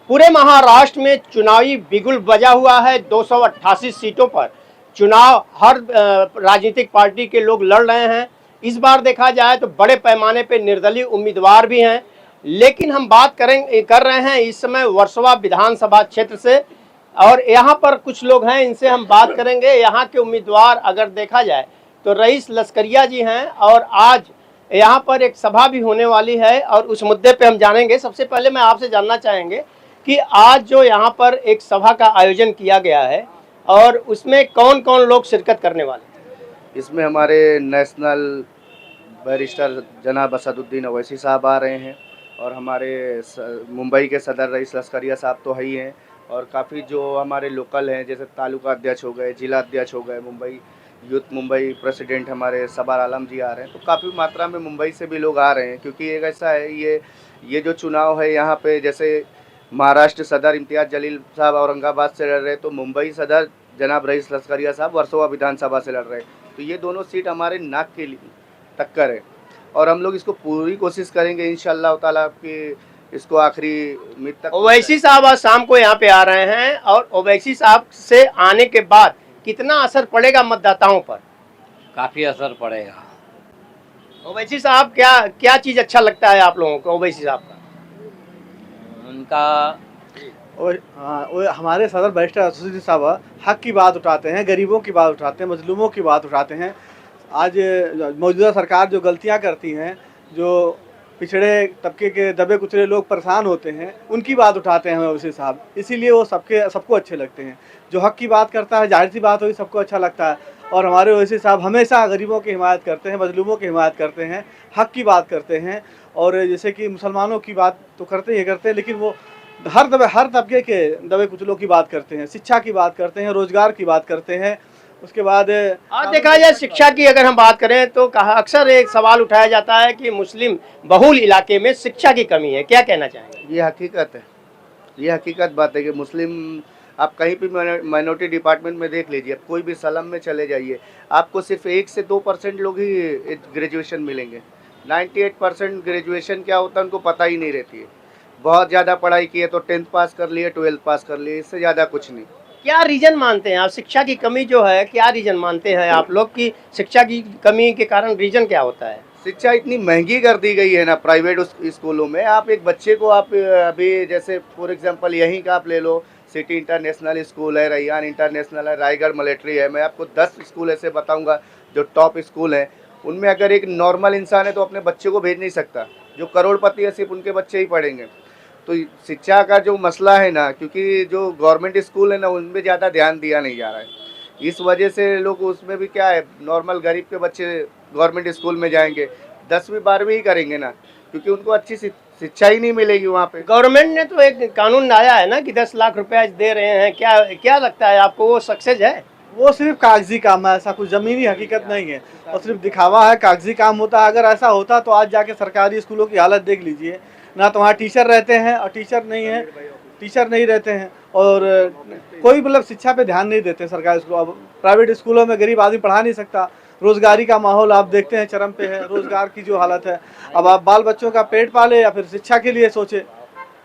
पूरे महाराष्ट्र में चुनावी बिगुल बजा हुआ है। 288 सीटों पर चुनाव हर राजनीतिक पार्टी के लोग लड़ रहे हैं। इस बार देखा जाए तो बड़े पैमाने पर निर्दलीय उम्मीदवार भी हैं। लेकिन हम बात कर रहे हैं इस समय वर्सोवा विधानसभा क्षेत्र से, और यहाँ पर कुछ लोग हैं, इनसे हम बात करेंगे। यहाँ के उम्मीदवार अगर देखा जाए तो रईस लस्करिया जी हैं, और आज यहाँ पर एक सभा भी होने वाली है और उस मुद्दे पे हम जानेंगे। सबसे पहले मैं आपसे जानना चाहेंगे कि आज जो यहाँ पर एक सभा का आयोजन किया गया है और उसमें कौन कौन लोग शिरकत करने वाले हैं? इसमें हमारे नेशनल बैरिस्टर जनाब असदुद्दीन अवैसी साहब आ रहे हैं, और हमारे मुंबई के सदर रईस लस्करिया साहब तो है ही हैं, और काफ़ी जो हमारे लोकल हैं जैसे तालुका अध्यक्ष हो गए, जिला अध्यक्ष हो गए, मुंबई यूथ मुंबई प्रेसिडेंट हमारे सबार आलम जी आ रहे हैं। तो काफ़ी मात्रा में मुंबई से भी लोग आ रहे हैं, क्योंकि एक ऐसा है ये जो चुनाव है यहाँ पे, जैसे महाराष्ट्र सदर इम्तियाज़ जलील साहब औरंगाबाद से लड़ रहे हैं, तो मुंबई सदर जनाब रईस लस्करिया साहब वर्सोवा विधानसभा से लड़ रहे हैं। तो ये दोनों सीट हमारे नाक के लिए टक्कर है, और हम लोग इसको पूरी कोशिश करेंगे इंशाअल्लाह ताला कि इसको आखिरी उम्मीद तक। ओवैसी साहब आज शाम को यहाँ पे आ रहे हैं, और ओवैसी साहब से आने के बाद कितना असर पड़ेगा मतदाताओं पर? काफ़ी असर पड़ेगा। ओवैसी साहब क्या क्या चीज़ अच्छा लगता है आप लोगों को ओवैसी साहब का? उनका और हाँ, वो हमारे सदर बैरिस्टर असदुद्दीन साहब हक की बात उठाते हैं, गरीबों की बात उठाते हैं, मजलूमों की बात उठाते हैं। आज मौजूदा सरकार जो गलतियां करती हैं, जो पिछड़े तबके के दबे कुचले लोग परेशान होते हैं, उनकी बात उठाते हैं ओवैसी साहब। इसीलिए वो सबको अच्छे लगते हैं। जो हक की बात करता है, जाहिर सी बात होगी, सबको अच्छा लगता है। और हमारे ओवैसी साहब हमेशा गरीबों की हिमायत करते हैं, मजलूमों की हिमायत करते हैं, हक की बात करते हैं। और जैसे कि मुसलमानों की बात तो करते ही करते हैं, लेकिन वो हर तबके के दबे कुचलों की बात करते हैं, शिक्षा की बात करते हैं, रोजगार की बात करते हैं। उसके बाद आज देखा जाए शिक्षा की अगर हम बात करें तो कहा अक्सर एक सवाल उठाया जाता है कि मुस्लिम बहुल इलाके में शिक्षा की कमी है, क्या कहना चाहेंगे? ये हकीकत है, ये हकीकत बात है कि मुस्लिम, आप कहीं भी माइनॉरिटी डिपार्टमेंट में देख लीजिए, कोई भी सलम में चले जाइए, आपको सिर्फ 1 से 2% लोग ही ग्रेजुएशन मिलेंगे। 98% ग्रेजुएशन क्या होता है उनको पता ही नहीं रहती है। बहुत ज़्यादा पढ़ाई की है तो 10th पास कर लिए, 12th पास कर लिए, इससे ज़्यादा कुछ नहीं। क्या रीजन मानते हैं आप शिक्षा की कमी जो है, क्या रीजन मानते हैं आप लोग की शिक्षा की कमी के कारण रीजन क्या होता है? शिक्षा इतनी महंगी कर दी गई है ना प्राइवेट स्कूलों में। आप एक बच्चे को आप अभी जैसे फॉर एग्जांपल यहीं का आप ले लो, सिटी इंटरनेशनल स्कूल है, रैयान इंटरनेशनल है, रायगढ़ मिलिट्री है, मैं आपको 10 स्कूल ऐसे बताऊंगा जो टॉप स्कूल हैं। उनमें अगर एक नॉर्मल इंसान है तो अपने बच्चे को भेज नहीं सकता। जो करोड़पति है सिर्फ उनके बच्चे ही पढ़ेंगे। तो शिक्षा का जो मसला है ना, क्योंकि जो गवर्नमेंट स्कूल है ना उनमें ज़्यादा ध्यान दिया नहीं जा रहा है, इस वजह से लोग उसमें भी क्या है, नॉर्मल गरीब के बच्चे गवर्नमेंट स्कूल में जाएंगे, 10वीं 12वीं ही करेंगे ना, क्योंकि उनको अच्छी शिक्षा ही नहीं मिलेगी वहाँ पे। गवर्नमेंट ने तो एक कानून लाया है ना कि 10 लाख रुपया दे रहे हैं, क्या क्या लगता है आपको वो सक्सेस है? वो सिर्फ कागजी काम है, ऐसा कुछ ज़मीनी हकीकत नहीं है, और सिर्फ दिखावा है, कागजी काम होता है। अगर ऐसा होता तो आज जाके सरकारी स्कूलों की हालत देख लीजिए ना, तो वहाँ टीचर रहते हैं और टीचर नहीं रहते हैं, और कोई मतलब शिक्षा पे ध्यान नहीं देते सरकारी स्कूल। अब प्राइवेट स्कूलों में गरीब आदमी पढ़ा नहीं सकता। रोजगारी का माहौल आप देखते हैं चरम पे है, रोजगार की जो हालत है। अब आप बाल बच्चों का पेट पाले या फिर शिक्षा के लिए सोचे,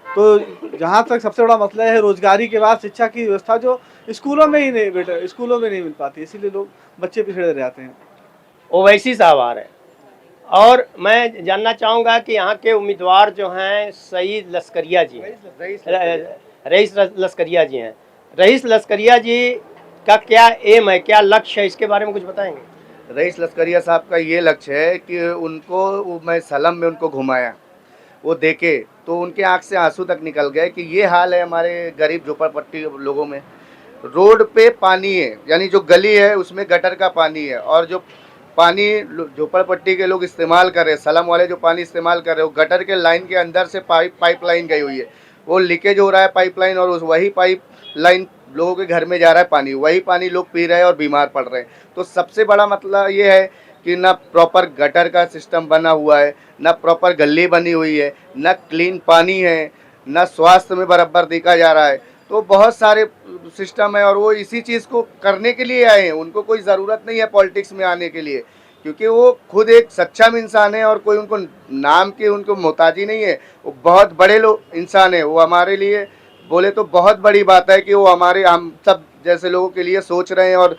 तो जहाँ तक सबसे बड़ा मसला है रोजगारी के बाद शिक्षा की व्यवस्था जो स्कूलों में ही नहीं बेटा, स्कूलों में नहीं मिल पाती, इसीलिए लोग बच्चे पिछड़े रहते हैं। ओवैसी साहब आ रहे हैं, और मैं जानना चाहूँगा कि यहाँ के उम्मीदवार जो हैं सईद लस्करिया जी, रईस लस्करिया जी हैं। रईस लस्करिया जी का क्या एम है, क्या लक्ष्य है, इसके बारे में कुछ बताएंगे? रईस लस्करिया साहब का ये लक्ष्य है कि उनको मैं सलम में उनको घुमाया, वो देखे तो उनके आँख से आंसू तक निकल गए कि ये हाल है हमारे गरीब झोपड़पट्टी लोगों में। रोड पे पानी है, यानी जो गली है उसमें गटर का पानी है, और जो पानी झोपड़पट्टी के लोग इस्तेमाल कर रहे हैं, सलम वाले जो पानी इस्तेमाल कर रहे हो, गटर के लाइन के अंदर से पाइप लाइन गई हुई है, वो लीकेज हो रहा है पाइप लाइन, और वही पाइप लाइन लोगों के घर में जा रहा है पानी, वही पानी लोग पी रहे हैं और बीमार पड़ रहे हैं। तो सबसे बड़ा मतलब ये है कि ना प्रॉपर गटर का सिस्टम बना हुआ है, ना प्रॉपर गली बनी हुई है, ना क्लीन पानी है, ना स्वास्थ्य में बराबर देखा जा रहा है। तो बहुत सारे सिस्टम है, और वो इसी चीज़ को करने के लिए आए हैं। उनको कोई ज़रूरत नहीं है पॉलिटिक्स में आने के लिए, क्योंकि वो खुद एक सक्षम इंसान है, और कोई उनको नाम की उनको मोहताजी नहीं है। वो बहुत बड़े लोग इंसान है, वो हमारे लिए बोले तो बहुत बड़ी बात है कि वो हमारे हम सब जैसे लोगों के लिए सोच रहे हैं और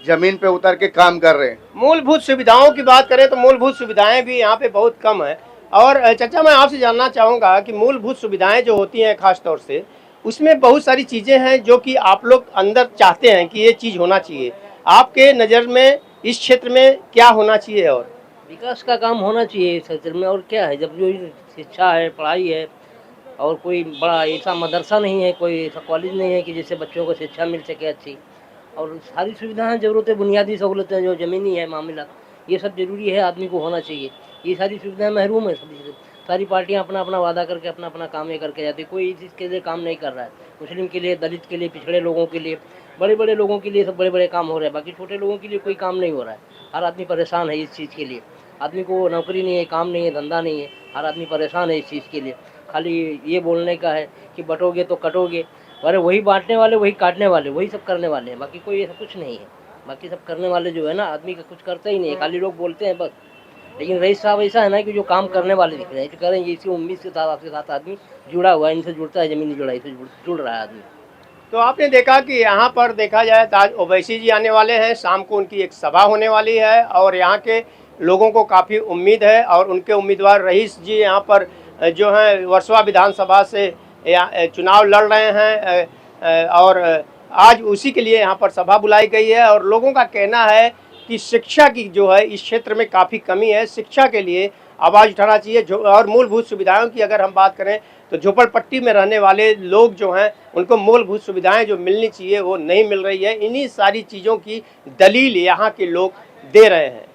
जमीन पे उतर के काम कर रहे हैं। मूलभूत सुविधाओं की बात करें तो मूलभूत सुविधाएं भी यहाँ पे बहुत कम है। और चाचा, मैं आपसे जानना चाहूँगा कि मूलभूत सुविधाएं जो होती हैं खास तौर से, उसमें बहुत सारी चीज़ें हैं जो कि आप लोग अंदर चाहते हैं कि ये चीज़ होना चाहिए। आपके नज़र में इस क्षेत्र में क्या होना चाहिए? और विकास का काम होना चाहिए इस क्षेत्र में, और क्या है, जब जो शिक्षा है, पढ़ाई है, और कोई बड़ा ऐसा मदरसा नहीं है, कोई ऐसा कॉलेज नहीं है कि जिससे बच्चों को शिक्षा मिल सके अच्छी, और सारी सुविधाएं, ज़रूरतें, बुनियादी सहूलतें जो ज़मीनी है मामला, ये सब ज़रूरी है, आदमी को होना चाहिए। ये सारी सुविधाएं महरूम है सभी से। सारी पार्टियां अपना अपना वादा करके अपना अपना काम ये करके जाती, कोई इस चीज़ के लिए काम नहीं कर रहा है। मुस्लिम के लिए, दलित के लिए, पिछड़े लोगों के लिए, बड़े बड़े लोगों के लिए सब बड़े बड़े काम हो रहे हैं, बाकी छोटे लोगों के लिए कोई काम नहीं हो रहा है। हर आदमी परेशान है इस चीज़ के लिए। आदमी को नौकरी नहीं है, काम नहीं है, धंधा नहीं है, हर आदमी परेशान है इस चीज़ के लिए। खाली ये बोलने का है कि बटोगे तो कटोगे, अरे वही बांटने वाले, वही काटने वाले, वही सब करने वाले हैं, बाकी कोई ऐसा कुछ नहीं है। बाकी सब करने वाले जो है ना, आदमी का कुछ करता ही नहीं है, खाली लोग बोलते हैं बस। लेकिन रईस साहब ऐसा है ना कि जो काम करने वाले दिख रहे हैं, जो करेंगे, इसी उम्मीद के साथ आपके साथ आदमी जुड़ा हुआ है, इनसे जुड़ता है, ज़मीनी जुड़ाई से जुड़ रहा है आदमी। तो आपने देखा कि यहाँ पर देखा जाए तो आज ओवैसी जी आने वाले हैं, शाम को उनकी एक सभा होने वाली है और यहाँ के लोगों को काफ़ी उम्मीद है। और उनके उम्मीदवार रईस जी यहाँ पर जो हैं वर्सोवा विधानसभा से चुनाव लड़ रहे हैं और आज उसी के लिए यहाँ पर सभा बुलाई गई है। और लोगों का कहना है कि शिक्षा की जो है इस क्षेत्र में काफ़ी कमी है, शिक्षा के लिए आवाज़ उठाना चाहिए। और मूलभूत सुविधाओं की अगर हम बात करें तो झोपड़पट्टी में रहने वाले लोग जो हैं उनको मूलभूत सुविधाएं जो मिलनी चाहिए वो नहीं मिल रही है। इन्हीं सारी चीज़ों की दलील यहाँ के लोग दे रहे हैं।